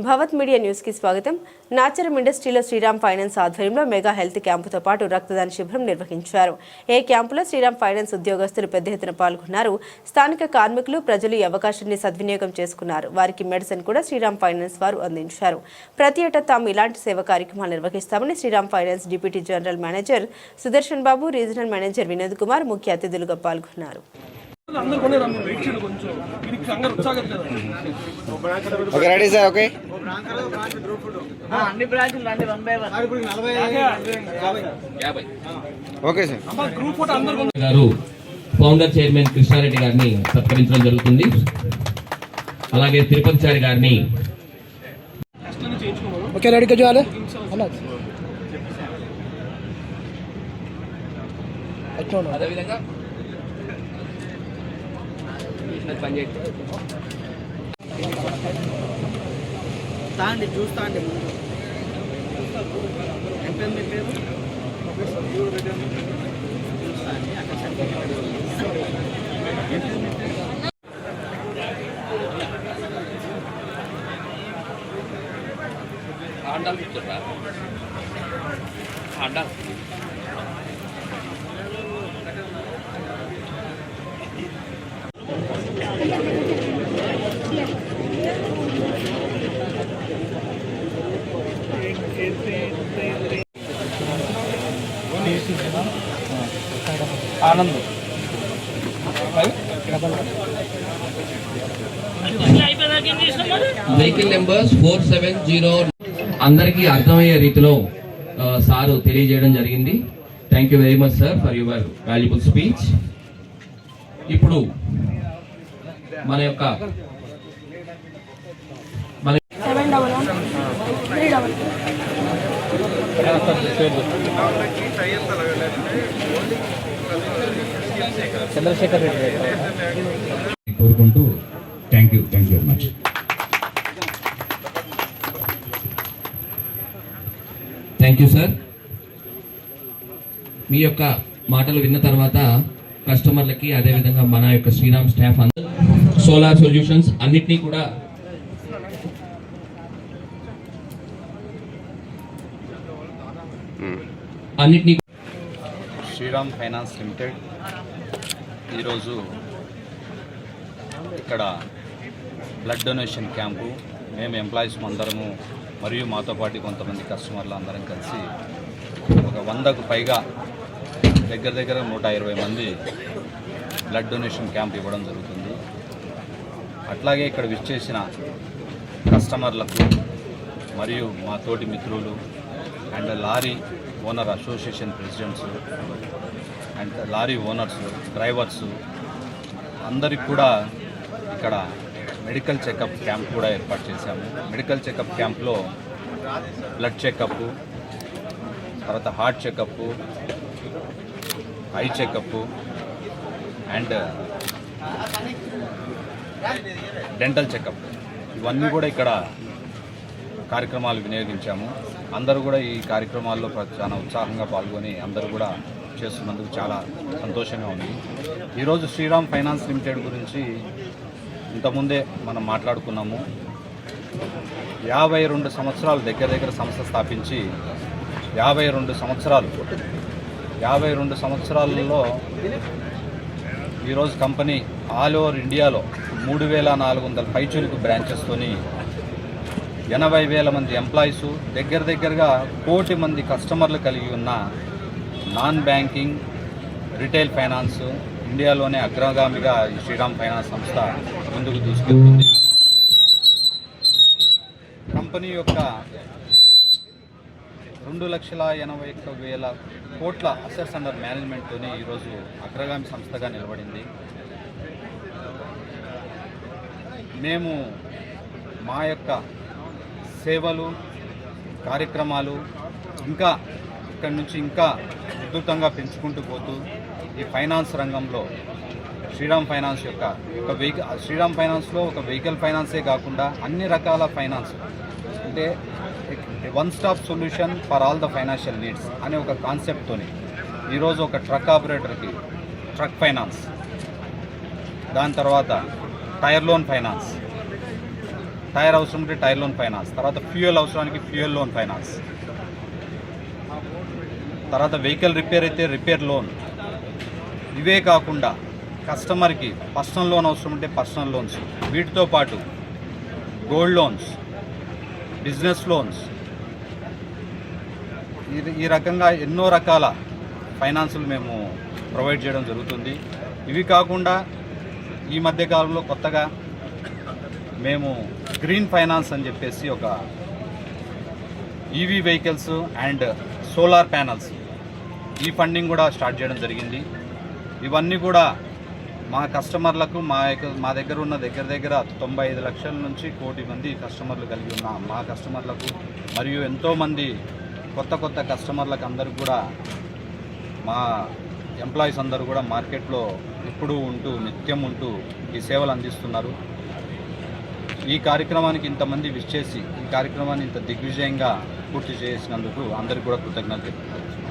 భవత్ media news కి స్వాగతం. నాచరం ఇండస్ట్రీలో శ్రీరామ్ ఫైనాన్స్ ఆధ్వర్యంలో మెగా హెల్త్ క్యాంపుతో పాటు రక్తదాన శిబిరం నిర్వహించారు. ఈ క్యాంపులో శ్రీరామ్ ఫైనాన్స్ ఉద్యోగస్తులు పెద్ద ఎత్తున పాల్గొన్నారు. స్థానిక కార్మికులు, ప్రజలు ఈ అవకాశాన్ని సద్వినియోగం చేసుకున్నారు. వారికి మెడిసిన్ కూడా శ్రీరామ్ ఫైనాన్స్ వారు అందించారు. ప్రతి ఏటా తాము ఇలాంటి సేవా కార్యక్రమాలు నిర్వహిస్తామని Shriram Finance deputy general manager Sudarshan Babu, regional manager Vinod Kumar ముఖ్య అతిథులుగా పాల్గొన్నారు. ఫౌండర్ చైర్మన్ కృష్ణారెడ్డి గారిని సత్కరించడం జరుగుతుంది. అలాగే తిరుపతి చారి గారిని అదేవిధంగా చూస్తాండి ఆనంద్ వెహికల్ నెంబర్స్ 470 అందరికీ అర్థమయ్యే రీతిలో సారు తెలియజేయడం జరిగింది. Thank you very much sir for your valuable speech. ఇప్పుడు మన యొక్క చంద్రశేఖర్ రెడ్డి కోరుకుంటూ thank you very much. Thank you sir. మీ యొక్క మాటలు విన్న తర్వాత కస్టమర్లకి అదేవిధంగా మన యొక్క శ్రీరామ్ స్టాఫ్ సోలార్ సొల్యూషన్స్ అన్నిటినీ కూడా శ్రీరామ్ ఫైనాన్స్ లిమిటెడ్ ఈరోజు ఇక్కడ బ్లడ్ డొనేషన్ క్యాంపు మేము ఎంప్లాయీస్ అందరము మరియు మాతో పాటు కొంతమంది కస్టమర్లు అందరం కలిసి ఒక 100కు పైగా దగ్గర 120 మంది బ్లడ్ డొనేషన్ క్యాంప్ ఇవ్వడం జరుగుతుంది. అట్లాగే ఇక్కడ విచ్చేసిన కస్టమర్లకు మరియు మా తోటి మిత్రులు and lorry owner association presidents and lorry owners, drivers అందరికి కూడా ఇక్కడ మెడికల్ చెకప్ క్యాంప్ కూడా ఏర్పాటు చేశాము. మెడికల్ చెకప్ క్యాంప్లో బ్లడ్ చెకప్, తర్వాత heart checkup, eye checkup and dental checkup ఇవన్నీ కూడా ఇక్కడ కార్యక్రమాలు వినియోగించాము. అందరూ కూడా ఈ కార్యక్రమాల్లో చాలా ఉత్సాహంగా పాల్గొని అందరూ కూడా చేస్తున్నందుకు చాలా సంతోషంగా ఉంది. ఈరోజు శ్రీరామ్ ఫైనాన్స్ లిమిటెడ్ గురించి ఇంతకుముందే మనం మాట్లాడుకున్నాము. 52 సంవత్సరాలు దగ్గర సంస్థ స్థాపించి 52 సంవత్సరాలలో ఈరోజు కంపెనీ ఆల్ ఓవర్ ఇండియాలో 3400 పైచులకు బ్రాంచెస్తోని 80,000 మంది ఎంప్లాయీస్, దగ్గరగా 1 కోటి మంది కస్టమర్లు కలిగి ఉన్న నాన్ బ్యాంకింగ్ రిటైల్ ఫైనాన్స్ ఇండియాలోనే అగ్రగామిగా ఈ శ్రీరామ్ ఫైనాన్స్ సంస్థ ముందుకు దూసుకెళ్తుంది. కంపెనీ యొక్క 2,81,000 కోట్ల అసెట్స్ అండర్ మేనేజ్మెంట్తోని ఈరోజు అగ్రగామి సంస్థగా నిలబడింది. మేము మా యొక్క సేవలు, కార్యక్రమాలు ఇంకా ఇక్కడి నుంచి ఇంకా అద్భుతంగా పెంచుకుంటూ పోతూ ఈ ఫైనాన్స్ రంగంలో శ్రీరామ్ ఫైనాన్స్లో ఒక వెహికల్ ఫైనాన్సే కాకుండా అన్ని రకాల ఫైనాన్స్ అంటే one stop solution for all the financial needs అనే ఒక కాన్సెప్ట్తోని ఈరోజు ఒక ట్రక్ ఆపరేటర్కి ట్రక్ ఫైనాన్స్, దాని తర్వాత టైర్ లోన్ ఫైనాన్స్, టైర్ అవసరం ఉంటే టైర్ లోన్ ఫైనాన్స్, తర్వాత ఫ్యూయల్ అవసరానికి ఫ్యూయల్ లోన్ ఫైనాన్స్, తర్వాత వెహికల్ రిపేర్ అయితే రిపేర్ లోన్. ఇవే కాకుండా కస్టమర్కి పర్సనల్ లోన్ అవసరం ఉంటే పర్సనల్ లోన్స్, వీటితో పాటు గోల్డ్ లోన్స్, బిజినెస్ లోన్స్, ఈ రకంగా ఎన్నో రకాల ఫైనాన్సులు మేము ప్రొవైడ్ చేయడం జరుగుతుంది. ఇవి కాకుండా ఈ మధ్య కాలంలో కొత్తగా మేము గ్రీన్ ఫైనాన్స్ అని చెప్పేసి ఒక EV vehicles and solar panels ఈ ఫండింగ్ కూడా స్టార్ట్ చేయడం జరిగింది. ఇవన్నీ కూడా మా కస్టమర్లకు మా దగ్గర ఉన్న దగ్గర 95 లక్షల నుంచి 1 కోటి మంది కస్టమర్లు కలిగి ఉన్న మా కస్టమర్లకు మరియు ఎంతోమంది కొత్త కస్టమర్లకు అందరికి కూడా మా ఎంప్లాయీస్ అందరూ కూడా మార్కెట్లో ఎప్పుడూ ఉంటూ నిత్యం ఉంటూ ఈ సేవలు అందిస్తున్నారు. ఈ కార్యక్రమానికి ఇంతమంది విచ్చేసి ఈ కార్యక్రమాన్ని ఇంత దిగ్విజయంగా పూర్తి చేసినందుకు అందరికీ కూడా కృతజ్ఞతలు తెలుపుతున్నాను.